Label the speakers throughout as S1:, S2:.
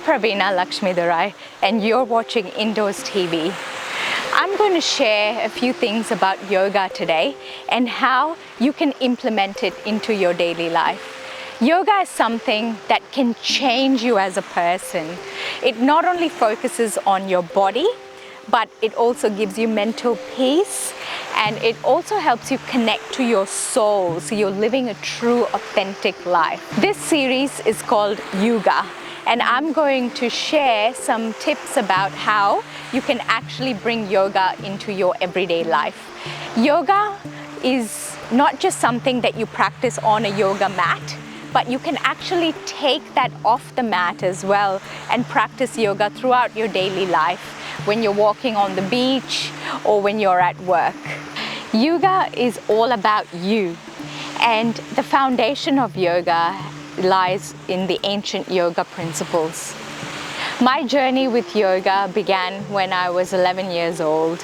S1: Praveena Lakshmidurai and you're watching Indoz TV. I'm going to share a few things about yoga today and how you can implement it into your daily life. Yoga is something that can change you as a person. It not only focuses on your body, but it also gives you mental peace, and it also helps you connect to your soul, so you're living a true, authentic life. This series is called YOUga, and I'm going to share some tips about how you can actually bring yoga into your everyday life. Yoga is not just something that you practice on a yoga mat, but you can actually take that off the mat as well and practice yoga throughout your daily life, when you're walking on the beach or when you're at work. Yoga is all about you, and the foundation of yoga lies in the ancient yoga principles. My journey with yoga began when I was 11 years old,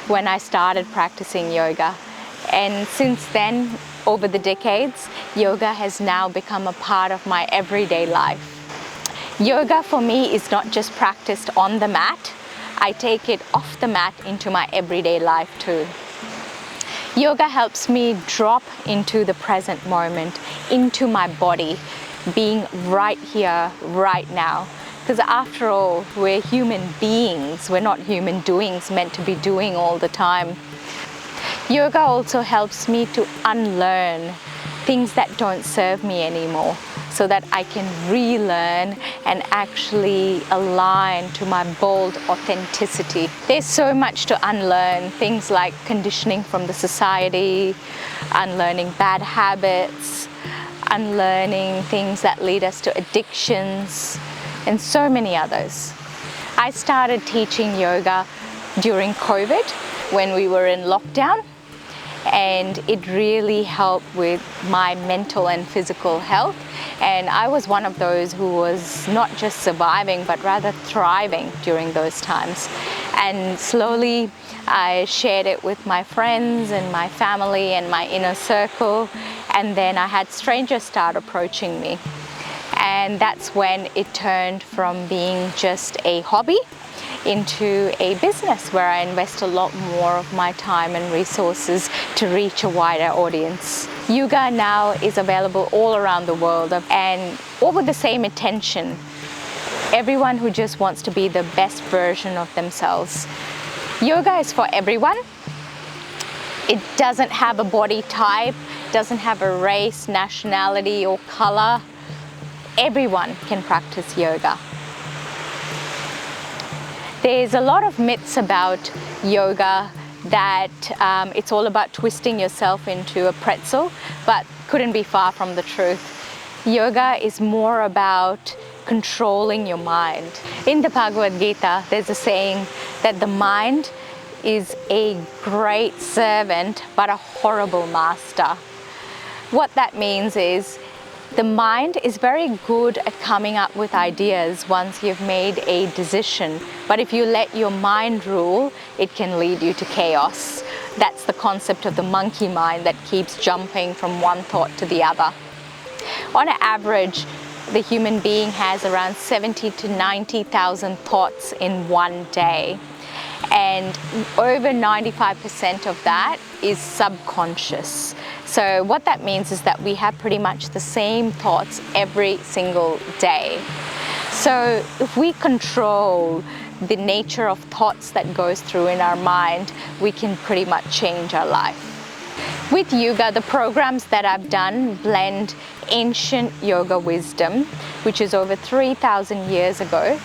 S1: when I started practicing yoga. And since then, over the decades, yoga has now become a part of my everyday life. Yoga for me is not just practiced on the mat, I take it off the mat into my everyday life too. Yoga helps me drop into the present moment, into my body, being right here, right now. Because after all, we're human beings, we're not human doings meant to be doing all the time. Yoga also helps me to unlearn things that don't serve me anymore, so that I can relearn and actually align to my bold authenticity. There's so much to unlearn, things like conditioning from the society, unlearning bad habits, unlearning things that lead us to addictions, and so many others. I started teaching yoga during COVID when we were in lockdown, and it really helped with my mental and physical health. And I was one of those who was not just surviving, but rather thriving during those times. And slowly I shared it with my friends and my family and my inner circle. And then I had strangers start approaching me. And that's when it turned from being just a hobby into a business where I invest a lot more of my time and resources to reach a wider audience. YOUga now is available all around the world, and all with the same intention. Everyone who just wants to be the best version of themselves. Yoga is for everyone. It doesn't have a body type, doesn't have a race, nationality, or color. Everyone can practice yoga. There's a lot of myths about yoga that it's all about twisting yourself into a pretzel, but couldn't be far from the truth. Yoga is more about controlling your mind. In the Bhagavad Gita, there's a saying that the mind is a great servant, but a horrible master. What that means is, the mind is very good at coming up with ideas once you've made a decision, but if you let your mind rule, it can lead you to chaos. That's the concept of the monkey mind that keeps jumping from one thought to the other. On average, the human being has around 70 to 90,000 thoughts in one day. And over 95% of that is subconscious. So what that means is that we have pretty much the same thoughts every single day. So if we control the nature of thoughts that goes through in our mind, we can pretty much change our life. With YOUga, the programs that I've done blend ancient yoga wisdom, which is over 3,000 years ago,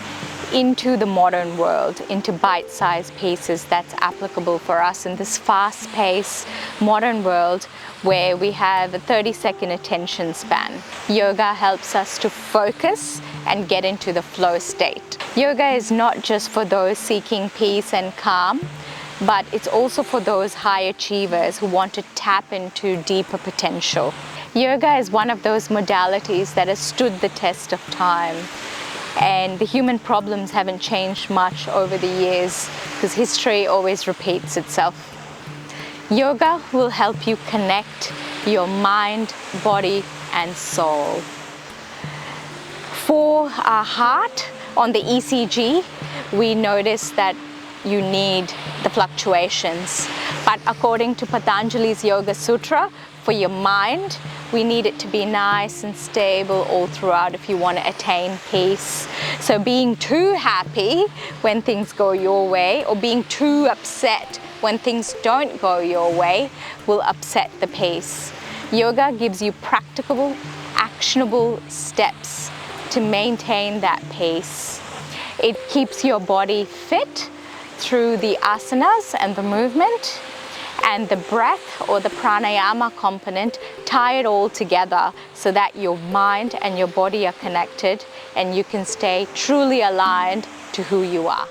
S1: into the modern world, into bite-sized pieces that's applicable for us in this fast-paced modern world where we have a 30-second attention span. Yoga helps us to focus and get into the flow state. Yoga is not just for those seeking peace and calm, but it's also for those high achievers who want to tap into deeper potential. Yoga is one of those modalities that has stood the test of time. And the human problems haven't changed much over the years, because history always repeats itself. Yoga will help you connect your mind, body, and soul. For our heart, On the ECG, we notice that you need the fluctuations. But according to Patanjali's Yoga Sutra, for your mind, we need it to be nice and stable all throughout if you want to attain peace. So being too happy when things go your way, or being too upset when things don't go your way, will upset the peace. Yoga gives you practicable, actionable steps to maintain that peace. It keeps your body fit through the asanas and the movement, and the breath or the pranayama component tie it all together so that your mind and your body are connected and you can stay truly aligned to who you are.